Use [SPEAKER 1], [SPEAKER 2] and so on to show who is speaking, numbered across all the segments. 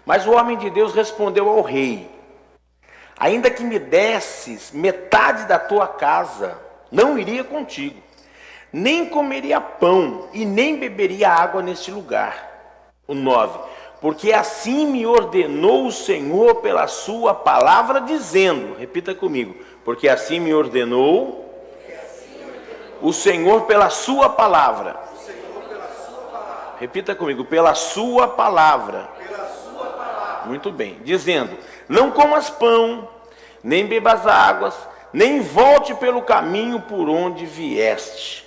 [SPEAKER 1] Mas o homem de Deus respondeu ao rei: ainda que me desses metade da tua casa, não iria contigo, nem comeria pão e nem beberia água neste lugar. O 9: porque assim me ordenou o Senhor pela sua palavra, dizendo, repita comigo, porque assim me ordenou o Senhor pela sua palavra. Repita comigo, pela sua palavra. Muito bem, dizendo: não comas pão, nem bebas águas, nem volte pelo caminho por onde vieste.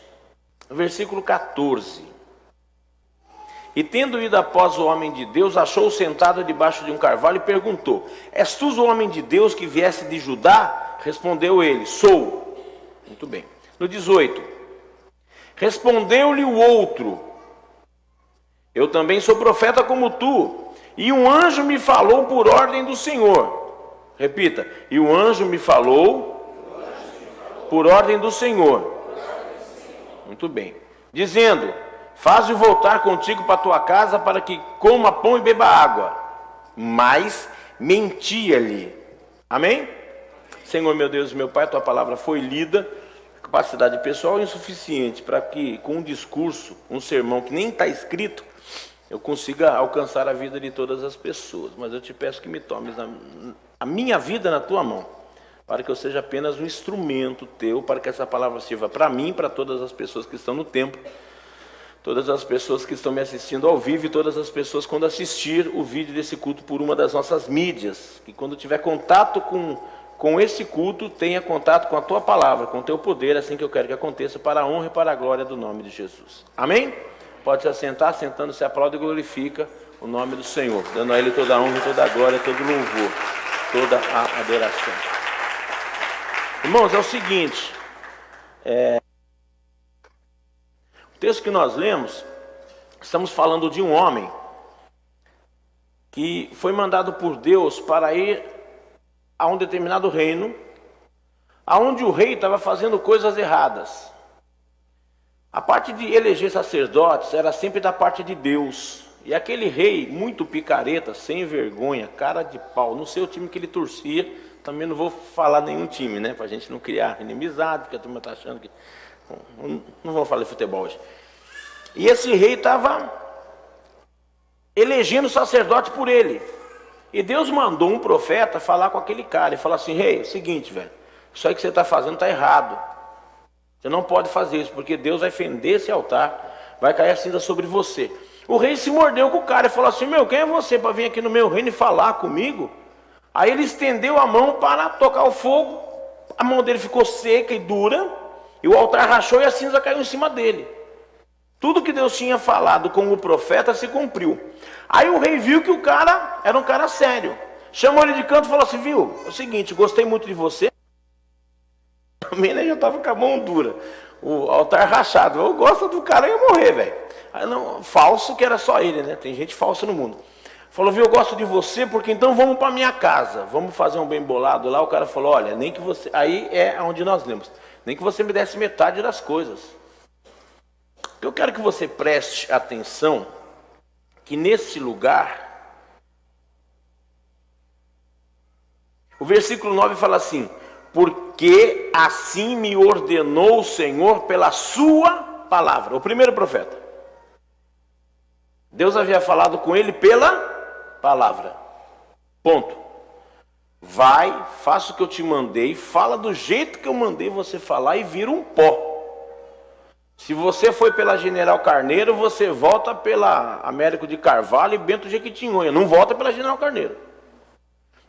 [SPEAKER 1] Versículo 14. E tendo ido após o homem de Deus, achou-o sentado debaixo de um carvalho e perguntou: és tu o homem de Deus que viesse de Judá? Respondeu ele: sou. Muito bem. No 18. Respondeu-lhe o outro: eu também sou profeta como tu, e um anjo me falou por ordem do Senhor. Repita: e o anjo me falou por ordem do Senhor. Muito bem. Dizendo: faze voltar contigo para tua casa, para que coma pão e beba água. Mas mentia-lhe. Amém? Senhor, meu Deus e meu Pai, tua palavra foi lida. Capacidade pessoal insuficiente para que, com um discurso, um sermão que nem está escrito, eu consiga alcançar a vida de todas as pessoas. Mas eu te peço que me tomes a minha vida na tua mão, para que eu seja apenas um instrumento teu, para que essa palavra sirva para mim, para todas as pessoas que estão no templo, todas as pessoas que estão me assistindo ao vivo e todas as pessoas quando assistir o vídeo desse culto por uma das nossas mídias, que quando tiver contato com esse culto, tenha contato com a tua palavra, com o teu poder, assim que eu quero que aconteça, para a honra e para a glória do nome de Jesus. Amém? Pode se assentar, sentando, se aplaude e glorifica o nome do Senhor, dando a Ele toda a honra, toda a glória, todo o louvor, toda a adoração. Irmãos, é o seguinte, o texto que nós lemos, estamos falando de um homem que foi mandado por Deus para ir a um determinado reino, aonde o rei estava fazendo coisas erradas. A parte de eleger sacerdotes era sempre da parte de Deus. E aquele rei, muito picareta, sem vergonha, cara de pau, não sei o time que ele torcia, também não vou falar nenhum time, né? Para a gente não criar inimizade, porque a turma está achando que... Não vamos falar de futebol hoje. E esse rei estava elegendo sacerdote por ele. E Deus mandou um profeta falar com aquele cara e falar assim: rei, é o seguinte, velho, isso aí que você está fazendo está errado. Você não pode fazer isso, porque Deus vai fender esse altar, vai cair a cinza sobre você. O rei se mordeu com o cara e falou assim: meu, quem é você para vir aqui no meu reino e falar comigo? Aí ele estendeu a mão para tocar o fogo, a mão dele ficou seca e dura, e o altar rachou e a cinza caiu em cima dele. Tudo que Deus tinha falado com o profeta se cumpriu. Aí o rei viu que o cara era um cara sério. Chamou ele de canto e falou assim: viu, é o seguinte, gostei muito de você. Também, né, já estava com a mão dura, o altar rachado. Eu gosto do cara, ia morrer, velho. Falso, que era só ele, né? Tem gente falsa no mundo. Falou: viu, eu gosto de você, porque então vamos para minha casa, vamos fazer um bem bolado lá. O cara falou: olha, nem que você... Aí é onde nós lemos: nem que você me desse metade das coisas. Eu quero que você preste atenção que nesse lugar, o versículo 9 fala assim: porque assim me ordenou o Senhor pela sua palavra. O primeiro profeta, Deus havia falado com ele pela palavra. Ponto. Vai, faça o que eu te mandei, fala do jeito que eu mandei você falar e vira um pó. Se você foi pela General Carneiro, você volta pela Américo de Carvalho e Bento Jequitinhonha. Não volta pela General Carneiro.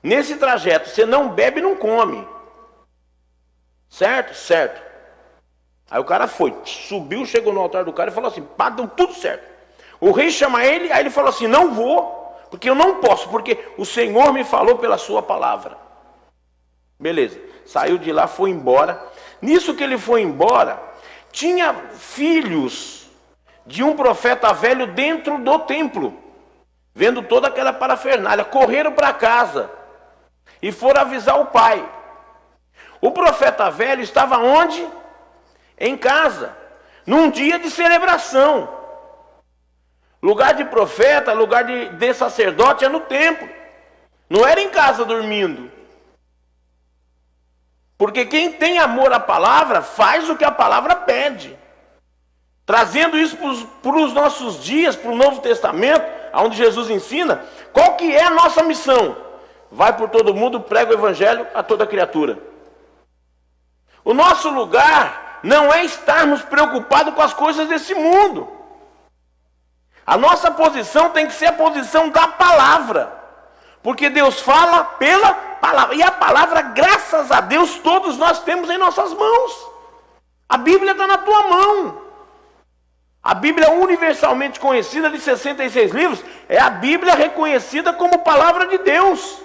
[SPEAKER 1] Nesse trajeto, você não bebe e não come. Certo? Certo. Aí o cara foi, subiu, chegou no altar do cara e falou assim: pá, deu tudo certo. O rei chama ele, aí ele falou assim: não vou, porque eu não posso, porque o Senhor me falou pela sua palavra. Beleza. Saiu de lá, foi embora. Nisso que ele foi embora, tinha filhos de um profeta velho dentro do templo, vendo toda aquela parafernália, correram para casa e foram avisar o pai. O profeta velho estava onde? Em casa, num dia de celebração. Lugar de profeta, lugar de sacerdote é no templo. Não era em casa dormindo. Porque quem tem amor à palavra faz o que a palavra pede. Trazendo isso para os nossos dias, para o Novo Testamento, onde Jesus ensina, qual que é a nossa missão? Vai por todo mundo, prega o evangelho a toda criatura. O nosso lugar não é estarmos preocupados com as coisas desse mundo. A nossa posição tem que ser a posição da palavra. Porque Deus fala pela palavra. E a palavra, graças a Deus, todos nós temos em nossas mãos. A Bíblia está na tua mão. A Bíblia universalmente conhecida, de 66 livros, é a Bíblia reconhecida como palavra de Deus.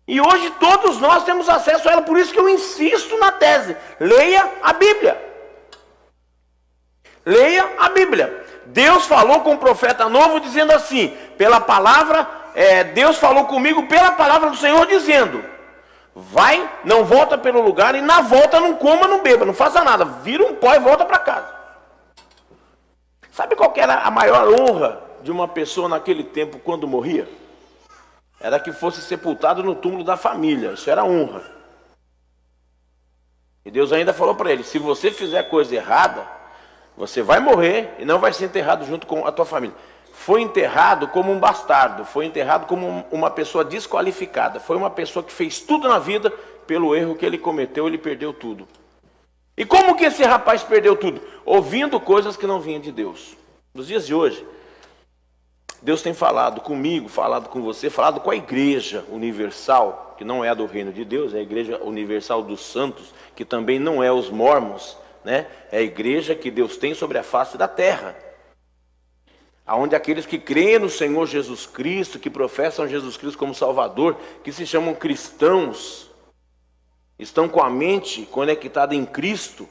[SPEAKER 1] E hoje todos nós temos acesso a ela, por isso que eu insisto na tese. Leia a Bíblia. Leia a Bíblia. Deus falou com o profeta novo dizendo assim, pela palavra, Deus falou comigo pela palavra do Senhor dizendo, vai, não volta pelo lugar e na volta não coma, não beba, não faça nada, vira um pó e volta para casa. Sabe qual que era a maior honra de uma pessoa naquele tempo quando morria? Era que fosse sepultado no túmulo da família, isso era honra. E Deus ainda falou para ele, se você fizer coisa errada, você vai morrer e não vai ser enterrado junto com a tua família. Foi enterrado como um bastardo, foi enterrado como uma pessoa desqualificada. Foi uma pessoa que fez tudo na vida, pelo erro que ele cometeu, ele perdeu tudo. E como que esse rapaz perdeu tudo? Ouvindo coisas que não vinham de Deus. Nos dias de hoje, Deus tem falado comigo, falado com você, falado com a igreja universal, que não é a do reino de Deus, é a igreja universal dos santos, que também não é os mormons, né? É a igreja que Deus tem sobre a face da terra. Onde aqueles que creem no Senhor Jesus Cristo, que professam Jesus Cristo como Salvador, que se chamam cristãos, estão com a mente conectada em Cristo,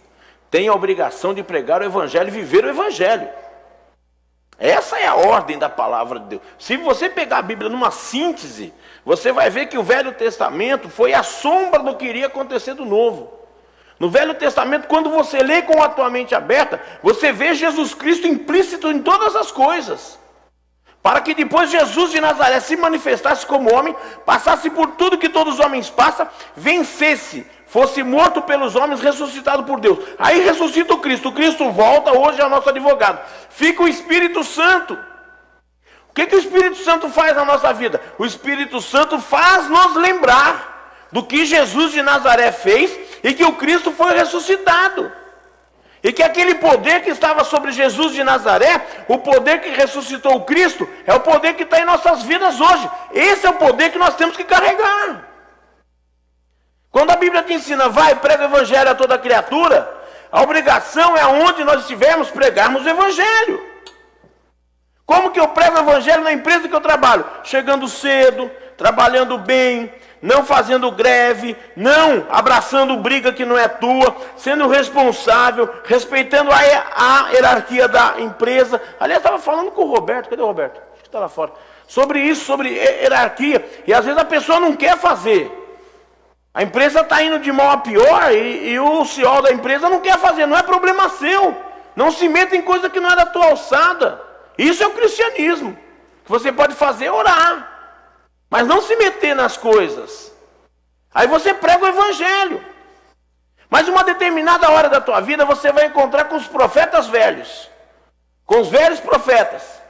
[SPEAKER 1] têm a obrigação de pregar o Evangelho e viver o Evangelho. Essa é a ordem da palavra de Deus. Se você pegar a Bíblia numa síntese, você vai ver que o Velho Testamento foi a sombra do que iria acontecer do Novo. No Velho Testamento, quando você lê com a tua mente aberta, você vê Jesus Cristo implícito em todas as coisas. Para que depois Jesus de Nazaré se manifestasse como homem, passasse por tudo que todos os homens passam, vencesse, fosse morto pelos homens, ressuscitado por Deus. Aí ressuscita o Cristo volta, hoje é o nosso advogado. Fica o Espírito Santo. O que o Espírito Santo faz na nossa vida? O Espírito Santo faz nos lembrar do que Jesus de Nazaré fez e que o Cristo foi ressuscitado. E que aquele poder que estava sobre Jesus de Nazaré, o poder que ressuscitou o Cristo, é o poder que está em nossas vidas hoje. Esse é o poder que nós temos que carregar. Quando a Bíblia te ensina, vai, prega o Evangelho a toda criatura, a obrigação é onde nós estivermos pregarmos o Evangelho. Como que eu prego o Evangelho na empresa que eu trabalho? Chegando cedo, trabalhando bem, não fazendo greve, não abraçando briga que não é tua, sendo responsável, respeitando a hierarquia da empresa. Aliás, estava falando com o Roberto, cadê o Roberto? Acho que está lá fora. Sobre isso, sobre hierarquia, e às vezes a pessoa não quer fazer. A empresa está indo de mal a pior e o CEO da empresa não quer fazer, não é problema seu. Não se meta em coisa que não é da tua alçada. Isso é o cristianismo. O que você pode fazer é orar. Mas não se meter nas coisas. Aí você prega o Evangelho. Mas uma determinada hora da tua vida você vai encontrar com os profetas velhos. Com os velhos profetas.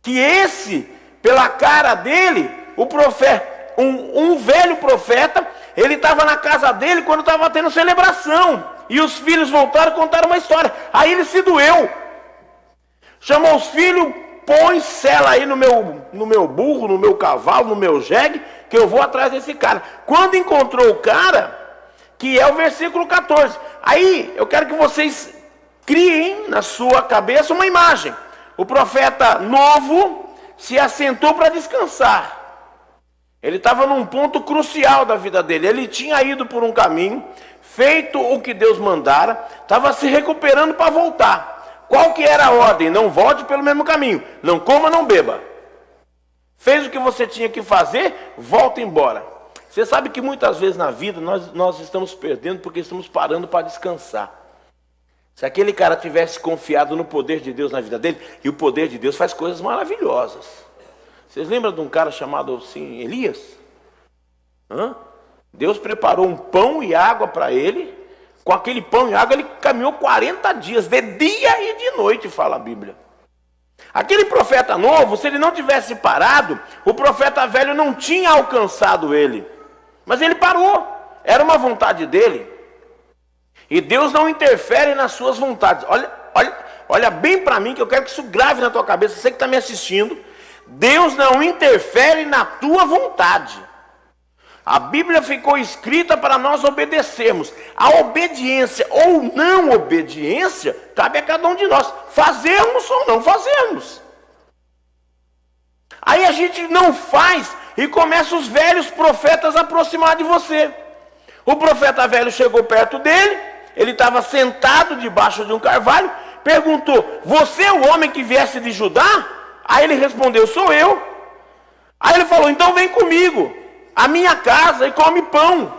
[SPEAKER 1] Que esse, pela cara dele, o profeta, um velho profeta, ele estava na casa dele quando estava tendo celebração. E os filhos voltaram e contaram uma história. Aí ele se doeu. Chamou os filhos, põe sela aí no meu burro, no meu cavalo, no meu jegue, que eu vou atrás desse cara. Quando encontrou o cara, que é o versículo 14. Aí eu quero que vocês criem na sua cabeça uma imagem. O profeta novo se assentou para descansar. Ele estava num ponto crucial da vida dele. Ele tinha ido por um caminho, feito o que Deus mandara, estava se recuperando para voltar. Qual que era a ordem? Não volte pelo mesmo caminho. Não coma, não beba. Fez o que você tinha que fazer, volta embora. Você sabe que muitas vezes na vida nós estamos perdendo porque estamos parando para descansar. Se aquele cara tivesse confiado no poder de Deus na vida dele, e o poder de Deus faz coisas maravilhosas. Vocês lembram de um cara chamado assim, Elias? Deus preparou um pão e água para ele. Com aquele pão e água ele caminhou 40 dias, de dia e de noite, fala a Bíblia. Aquele profeta novo, se ele não tivesse parado, o profeta velho não tinha alcançado ele. Mas ele parou, era uma vontade dele. E Deus não interfere nas suas vontades. Olha bem para mim, que eu quero que isso grave na tua cabeça, você que está me assistindo. Deus não interfere na tua vontade. A Bíblia ficou escrita para nós obedecermos. A obediência ou não obediência cabe a cada um de nós. Fazermos ou não fazermos. Aí a gente não faz e começa os velhos profetas a aproximar de você. O profeta velho chegou perto dele, ele estava sentado debaixo de um carvalho, perguntou: você é o homem que viesse de Judá? Aí ele respondeu: sou eu. Aí ele falou: então vem comigo à minha casa e come pão.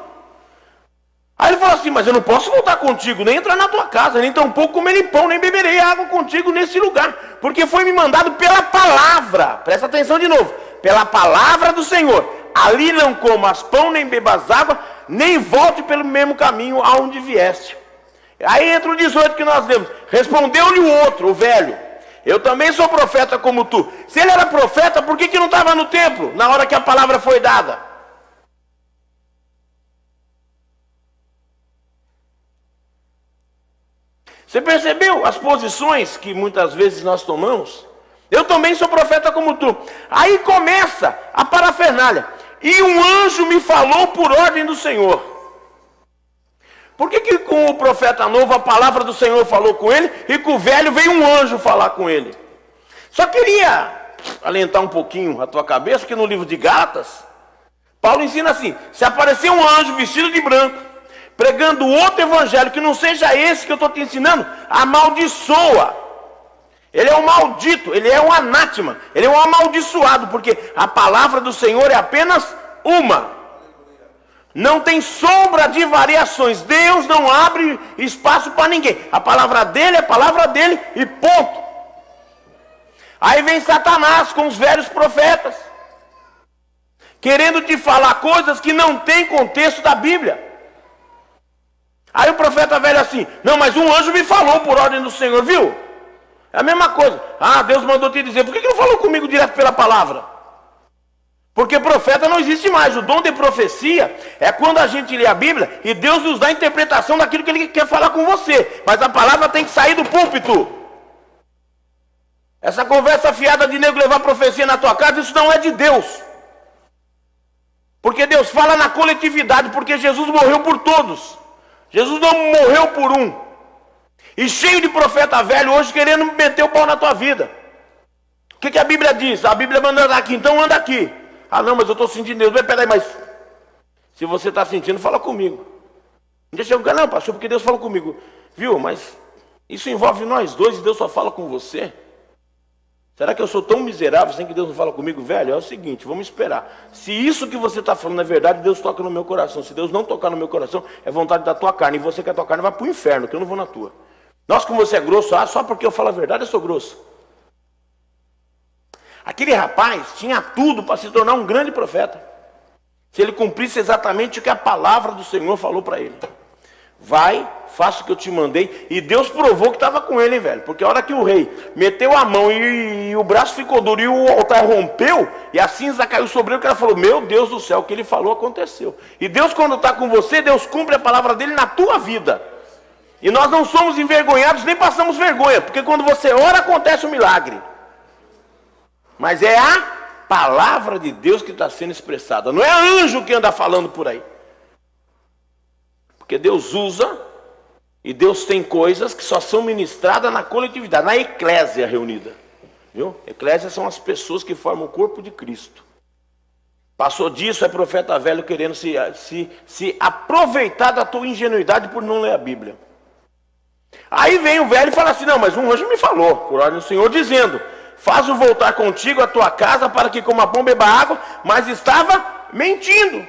[SPEAKER 1] Aí ele falou assim: mas eu não posso voltar contigo, nem entrar na tua casa, nem tampouco comerei pão, nem beberei água contigo nesse lugar, porque foi me mandado pela palavra. Presta atenção de novo: pela palavra do Senhor, ali não comas pão, nem bebas água, nem volte pelo mesmo caminho aonde vieste. Aí entra o 18 que nós lemos: respondeu-lhe o outro, o velho: eu também sou profeta como tu. Se ele era profeta, por que não estava no templo na hora que a palavra foi dada? Você percebeu as posições que muitas vezes nós tomamos? Eu também sou profeta como tu. Aí começa a parafernália: e um anjo me falou por ordem do Senhor. Por que com o profeta novo a palavra do Senhor falou com ele, e com o velho veio um anjo falar com ele? Só queria alentar um pouquinho a tua cabeça, que no livro de Gálatas, Paulo ensina assim: se aparecer um anjo vestido de branco, pregando outro evangelho que não seja esse que eu estou te ensinando, amaldiçoa. Ele é um maldito, ele é um anátema, ele é um amaldiçoado, porque a palavra do Senhor é apenas uma. Não tem sombra de variações. Deus não abre espaço para ninguém. A palavra dele é a palavra dele e ponto. Aí vem Satanás com os velhos profetas, querendo te falar coisas que não tem contexto da Bíblia. Aí o profeta velho assim: não, mas um anjo me falou por ordem do Senhor, viu? É a mesma coisa. Ah, Deus mandou te dizer. Por que não falou comigo direto pela palavra? Porque profeta não existe mais. O dom de profecia é quando a gente lê a Bíblia e Deus nos dá a interpretação daquilo que Ele quer falar com você. Mas a palavra tem que sair do púlpito. Essa conversa fiada de nego levar profecia na tua casa, isso não é de Deus. Porque Deus fala na coletividade, porque Jesus morreu por todos. Jesus não morreu por um. E cheio de profeta velho hoje querendo meter o pau na tua vida. O que a Bíblia diz? A Bíblia manda andar aqui, então anda aqui. Ah não, mas eu estou sentindo Deus. Peraí, mas se você está sentindo, fala comigo. Não deixa eu ficar, não, pastor, porque Deus falou comigo. Viu, mas isso envolve nós dois e Deus só fala com você. Será que eu sou tão miserável sem que Deus não fala comigo? Velho, é o seguinte, vamos esperar. Se isso que você está falando é verdade, Deus toca no meu coração. Se Deus não tocar no meu coração, é vontade da tua carne. E você quer a tua carne, vai para o inferno, que eu não vou na tua. Nossa, como você é grosso, só porque eu falo a verdade eu sou grosso. Aquele rapaz tinha tudo para se tornar um grande profeta, se ele cumprisse exatamente o que a palavra do Senhor falou para ele. Vai, faça o que eu te mandei. E Deus provou que estava com ele, hein, velho. Porque a hora que o rei meteu a mão e o braço ficou duro e o altar rompeu e a cinza caiu sobre ele, o cara falou: meu Deus do céu, o que ele falou aconteceu. E Deus, quando está com você, Deus cumpre a palavra dele na tua vida. E nós não somos envergonhados nem passamos vergonha, porque quando você ora acontece um milagre. Mas é a palavra de Deus que está sendo expressada. Não é anjo que anda falando por aí. Porque Deus usa e Deus tem coisas que só são ministradas na coletividade, na eclésia reunida. Viu? Eclésia são as pessoas que formam o corpo de Cristo. Passou disso, é profeta velho querendo se aproveitar da tua ingenuidade por não ler a Bíblia. Aí vem o velho e fala assim: não, mas um anjo me falou, por ordem do Senhor, dizendo: faz-o voltar contigo à tua casa para que coma pão, beba água. Mas estava mentindo.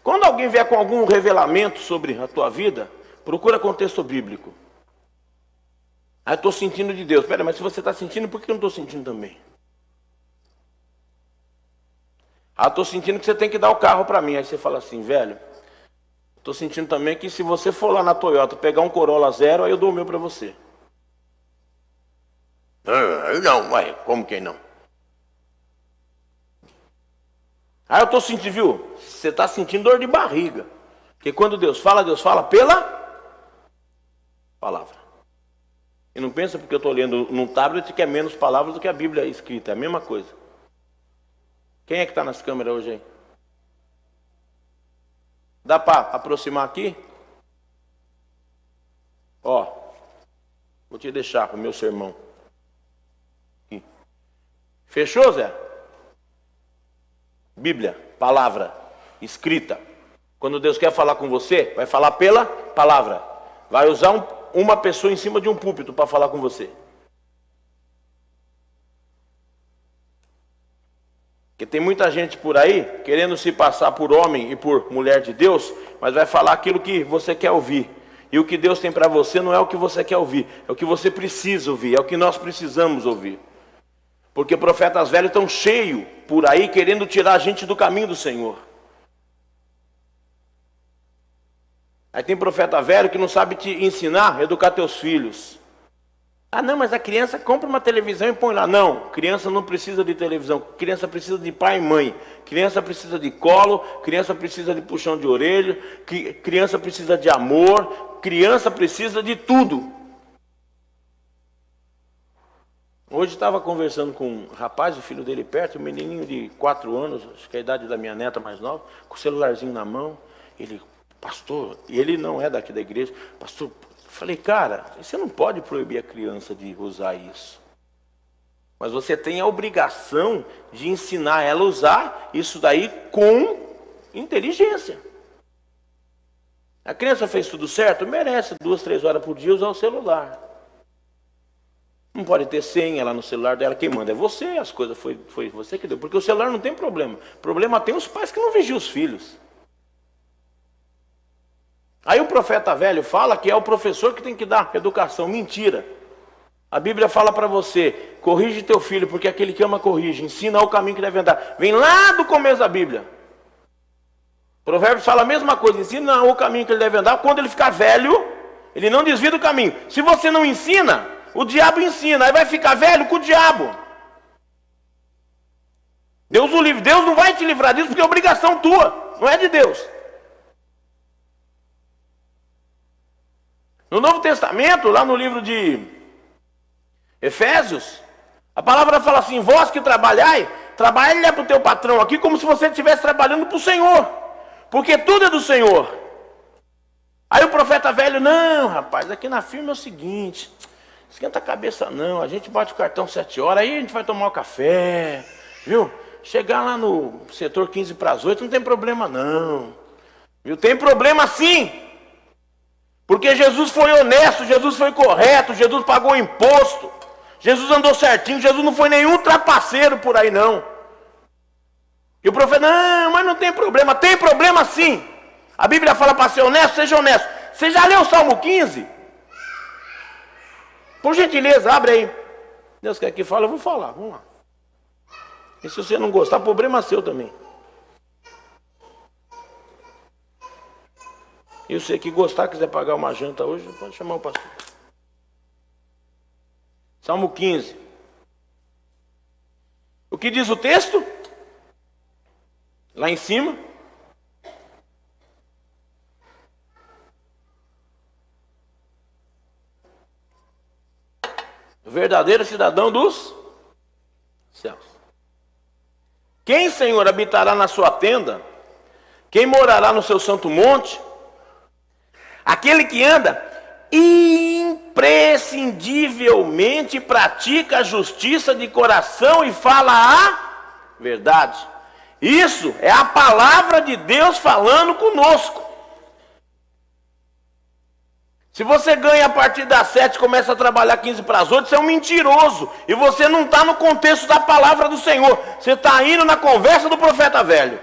[SPEAKER 1] Quando alguém vier com algum revelamento sobre a tua vida, Procura contexto bíblico. Ah, eu estou sentindo de Deus. Espera, mas se você está sentindo, por que eu não estou sentindo também? Ah, estou sentindo que você tem que dar o carro para mim. Aí você fala assim, velho, estou sentindo também que se você for lá na Toyota pegar um Corolla 0, aí eu dou o meu para você. Não, ué, como que não? Ah, eu estou sentindo, viu? Você está sentindo dor de barriga. Porque quando Deus fala pela palavra. E não pensa porque eu estou lendo num tablet que é menos palavras do que a Bíblia escrita. É a mesma coisa. Quem é que está nas câmeras hoje aí? Dá para aproximar aqui? Ó, vou te deixar o meu sermão. Aqui. Fechou, Zé? Bíblia, palavra, escrita. Quando Deus quer falar com você, vai falar pela palavra. Vai usar uma pessoa em cima de um púlpito para falar com você. Porque tem muita gente por aí querendo se passar por homem e por mulher de Deus, mas vai falar aquilo que você quer ouvir. E o que Deus tem para você não é o que você quer ouvir, é o que você precisa ouvir, é o que nós precisamos ouvir. Porque profetas velhos estão cheios por aí querendo tirar a gente do caminho do Senhor. Aí tem profeta velho que não sabe te ensinar, educar teus filhos. Ah não, mas a criança compra uma televisão e põe lá. Não, criança não precisa de televisão. Criança precisa de pai e mãe. Criança precisa de colo. Criança precisa de puxão de orelha. Criança precisa de amor. Criança precisa de tudo. Hoje estava conversando com um rapaz, o filho dele perto, um menininho de 4 anos, acho que é a idade da minha neta mais nova, com o celularzinho na mão. Ele, pastor, e ele não é daqui da igreja, pastor, eu falei, cara, você não pode proibir a criança de usar isso. Mas você tem a obrigação de ensinar ela a usar isso daí com inteligência. A criança fez tudo certo, merece 2, 3 horas por dia usar o celular. Não pode ter senha lá no celular dela, quem manda é você, as coisas foi você que deu. Porque o celular não tem problema. Problema tem os pais que não vigiam os filhos. Aí o profeta velho fala que é o professor que tem que dar educação. Mentira. A Bíblia fala para você, corrige teu filho, porque aquele que ama corrige, ensina o caminho que deve andar. Vem lá do começo da Bíblia. Provérbios fala a mesma coisa, ensina o caminho que ele deve andar. Quando ele ficar velho, ele não desvia do caminho. Se você não ensina, o diabo ensina, aí vai ficar velho com o diabo. Deus o livre, Deus não vai te livrar disso porque é obrigação tua, não é de Deus. No Novo Testamento, lá no livro de Efésios, a palavra fala assim, vós que trabalhai, trabalha para o teu patrão aqui como se você estivesse trabalhando para o Senhor, porque tudo é do Senhor. Aí o profeta velho, não rapaz, aqui na firma é o seguinte, esquenta a cabeça não, a gente bate o cartão 7 horas, aí a gente vai tomar o café, viu? Chegar lá no setor 15 para as 8 não tem problema não, viu? Tem problema sim, porque Jesus foi honesto, Jesus foi correto, Jesus pagou imposto, Jesus andou certinho, Jesus não foi nenhum trapaceiro por aí não. E o profeta, não, mas não tem problema sim. A Bíblia fala para ser honesto, seja honesto. Você já leu o Salmo 15? Por gentileza, abre aí. Deus quer que fale, eu vou falar, vamos lá. E se você não gostar, problema seu também. E você que gostar, quiser pagar uma janta hoje, pode chamar o pastor. Salmo 15. O que diz o texto? Lá em cima. O verdadeiro cidadão dos céus. Quem, Senhor, habitará na sua tenda? Quem morará no seu santo monte? Aquele que anda imprescindivelmente pratica a justiça de coração e fala a verdade. Isso é a palavra de Deus falando conosco. Se você ganha a partir das 7 e começa a trabalhar 15 para as 8, você é um mentiroso. E você não está no contexto da palavra do Senhor. Você está indo na conversa do profeta velho.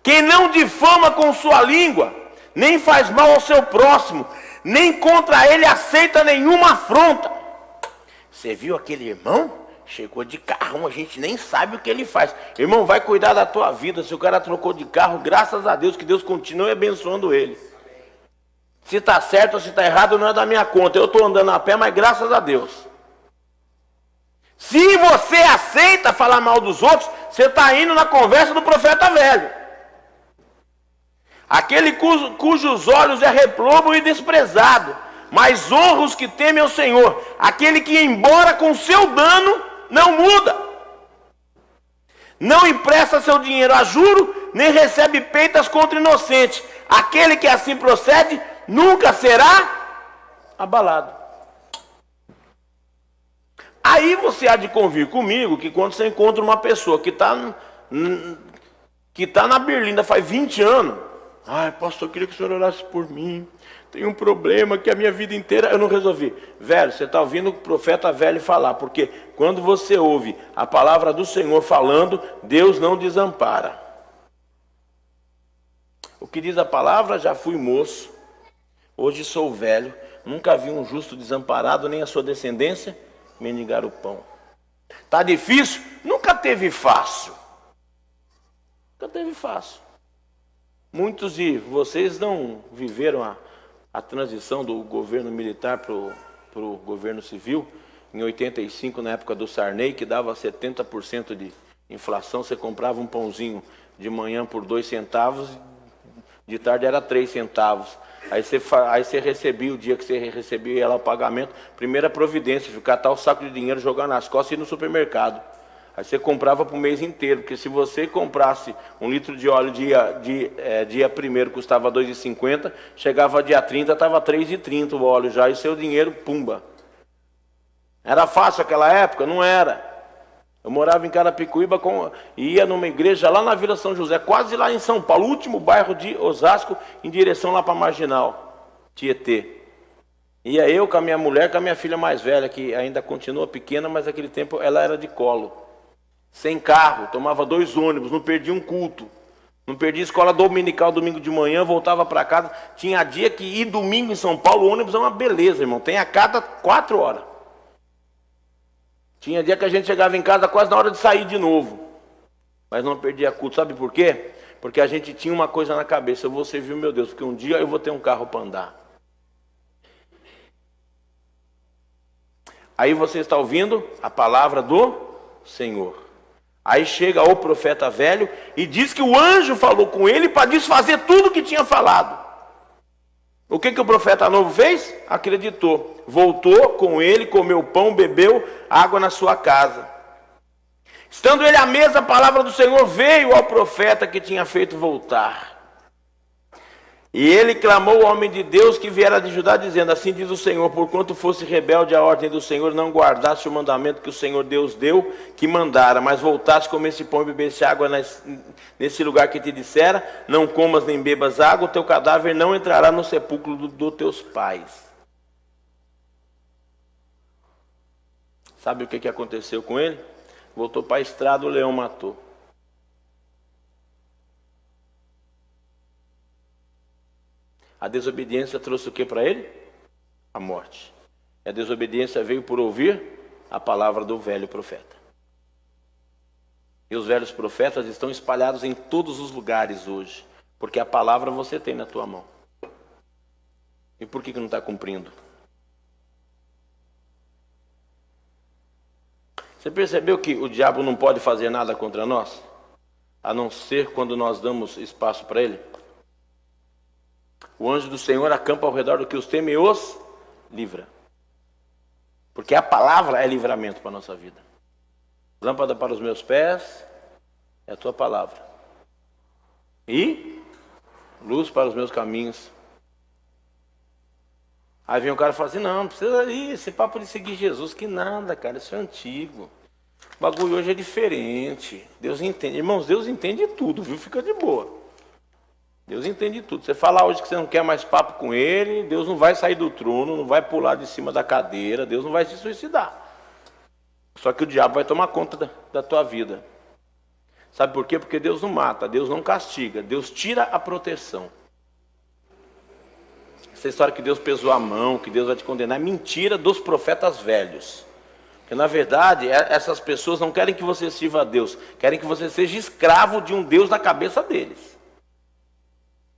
[SPEAKER 1] Quem não difama com sua língua, nem faz mal ao seu próximo, nem contra ele aceita nenhuma afronta. Você viu aquele irmão? Chegou de carrão, a gente nem sabe o que ele faz. Irmão, vai cuidar da tua vida. Se o cara trocou de carro, graças a Deus, que Deus continue abençoando ele. Se está certo ou se está errado, não é da minha conta. Eu estou andando a pé, mas graças a Deus. Se você aceita falar mal dos outros, você está indo na conversa do profeta velho. Aquele cujos olhos é replomo e desprezado, mas honra os que temem ao Senhor. Aquele que, embora com seu dano, não muda. Não empresta seu dinheiro a juro, nem recebe peitas contra inocentes. Aquele que assim procede, nunca será abalado. Aí você há de convir comigo que quando você encontra uma pessoa que está na Berlinda faz 20 anos, ai, pastor, eu queria que o senhor orasse por mim, tem um problema que a minha vida inteira eu não resolvi. Velho, você está ouvindo o profeta velho falar, porque quando você ouve a palavra do Senhor falando, Deus não desampara. O que diz a palavra? Já fui moço, hoje sou velho, nunca vi um justo desamparado, nem a sua descendência mendigar o pão. Está difícil? Nunca teve fácil. Nunca teve fácil. Muitos de vocês não viveram a transição do governo militar para o governo civil. Em 85, na época do Sarney, que dava 70% de inflação, você comprava um pãozinho de manhã por 2 centavos, de tarde era 3 centavos. Aí você recebia, o dia que você recebia lá o pagamento, primeira providência, catar o saco de dinheiro, jogar nas costas e ir no supermercado. Aí você comprava para o mês inteiro, porque se você comprasse 1 litro de óleo dia primeiro custava R$ 2,50, chegava dia 30, estava R$ 3,30 o óleo já, e seu dinheiro, pumba. Era fácil aquela época? Não era. Eu morava em Carapicuíba, ia numa igreja lá na Vila São José, quase lá em São Paulo, último bairro de Osasco, em direção lá para Marginal, Tietê. Ia eu com a minha mulher, com a minha filha mais velha, que ainda continua pequena, mas naquele tempo ela era de colo. Sem carro, tomava 2 ônibus, não perdia um culto. Não perdia escola dominical, domingo de manhã, voltava para casa. Tinha dia que ir domingo em São Paulo, o ônibus é uma beleza, irmão. Tem a cada 4 horas. Tinha dia que a gente chegava em casa quase na hora de sair de novo. Mas não perdia culto. Sabe por quê? Porque a gente tinha uma coisa na cabeça. Eu vou servir o meu Deus, porque um dia eu vou ter um carro para andar. Aí você está ouvindo a palavra do Senhor. Aí chega o profeta velho e diz que o anjo falou com ele para desfazer tudo que tinha falado. O que o profeta novo fez? Acreditou. Voltou com ele, comeu pão, bebeu água na sua casa. Estando ele à mesa, a palavra do Senhor veio ao profeta que tinha feito voltar. E ele clamou ao homem de Deus que viera de Judá, dizendo: assim diz o Senhor, porquanto fosse rebelde à ordem do Senhor, não guardaste o mandamento que o Senhor Deus deu, que mandara, mas voltaste, comesse pão e bebesse água nesse lugar que te dissera, não comas nem bebas água, o teu cadáver não entrará no sepulcro dos teus pais. Sabe o que aconteceu com ele? Voltou para a estrada, o leão matou. A desobediência trouxe o que para ele? A morte. E a desobediência veio por ouvir a palavra do velho profeta. E os velhos profetas estão espalhados em todos os lugares hoje, porque a palavra você tem na tua mão. E por que não está cumprindo? Você percebeu que o diabo não pode fazer nada contra nós? A não ser quando nós damos espaço para ele? O anjo do Senhor acampa ao redor do que os teme e os livra. Porque a palavra é livramento para a nossa vida. Lâmpada para os meus pés é a tua palavra. E luz para os meus caminhos. Aí vem um cara e fala assim: não precisa ir, esse papo de seguir Jesus, que nada, cara, isso é antigo. O bagulho hoje é diferente. Deus entende. Irmãos, Deus entende tudo, viu? Fica de boa. Deus entende tudo. Você falar hoje que você não quer mais papo com ele, Deus não vai sair do trono, não vai pular de cima da cadeira, Deus não vai se suicidar. Só que o diabo vai tomar conta da tua vida. Sabe por quê? Porque Deus não mata, Deus não castiga, Deus tira a proteção. Essa história que Deus pesou a mão, que Deus vai te condenar, é mentira dos profetas velhos. Porque na verdade, essas pessoas não querem que você sirva a Deus, querem que você seja escravo de um Deus na cabeça deles.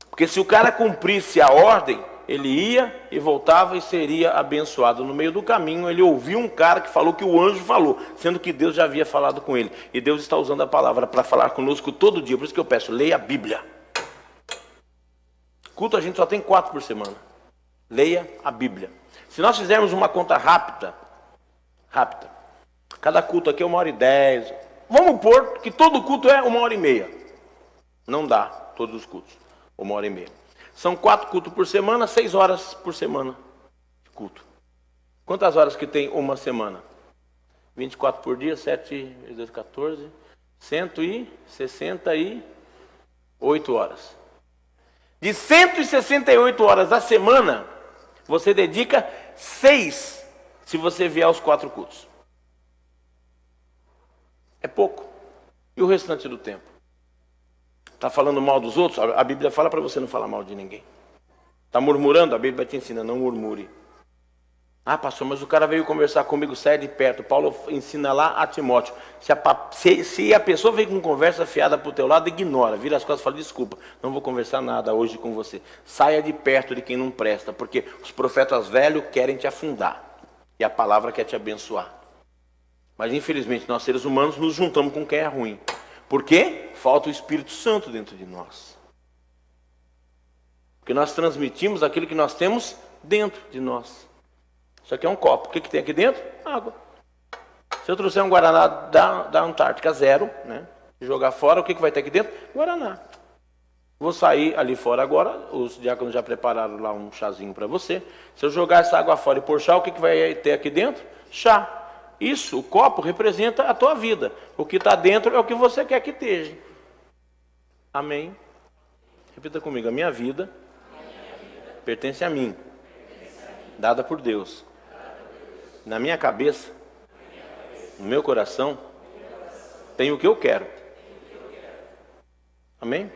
[SPEAKER 1] Porque se o cara cumprisse a ordem, ele ia e voltava e seria abençoado. No meio do caminho, ele ouviu um cara que falou que o anjo falou, sendo que Deus já havia falado com ele. E Deus está usando a palavra para falar conosco todo dia. Por isso que eu peço, leia a Bíblia. Culto a gente só tem 4 por semana. Leia a Bíblia. Se nós fizermos uma conta rápida, cada culto aqui é 1h10. Vamos pôr que todo culto é 1h30. Não dá, todos os cultos, 1h30. São 4 cultos por semana, 6 horas por semana de culto. Quantas horas que tem uma semana? 24 por dia, 7, 2, 14, 168 horas. De 168 horas da semana, você dedica 6 se você vier aos 4 cultos. É pouco. E o restante do tempo? Está falando mal dos outros? A Bíblia fala para você não falar mal de ninguém. Está murmurando? A Bíblia te ensina, não murmure. Ah, pastor, mas o cara veio conversar comigo, sai de perto. Paulo ensina lá a Timóteo. Se a pessoa vem com conversa fiada para o teu lado, ignora. Vira as costas e fala, desculpa, não vou conversar nada hoje com você. Saia de perto de quem não presta, porque os profetas velhos querem te afundar. E a palavra quer te abençoar. Mas infelizmente nós seres humanos nos juntamos com quem é ruim. Por quê? Falta o Espírito Santo dentro de nós. Porque nós transmitimos aquilo que nós temos dentro de nós. Isso aqui é um copo. O que tem aqui dentro? Água. Se eu trouxer um Guaraná da Antártica 0, né, e jogar fora, o que vai ter aqui dentro? Guaraná. Vou sair ali fora agora. Os diáconos já prepararam lá um chazinho para você. Se eu jogar essa água fora e pôr chá, o que vai ter aqui dentro? Chá. Isso, o copo representa a tua vida. O que está dentro é o que você quer que esteja. Amém? Repita comigo. A minha vida pertence a mim. Dada por Deus. Na minha cabeça, no meu coração, tem o que eu quero. Amém?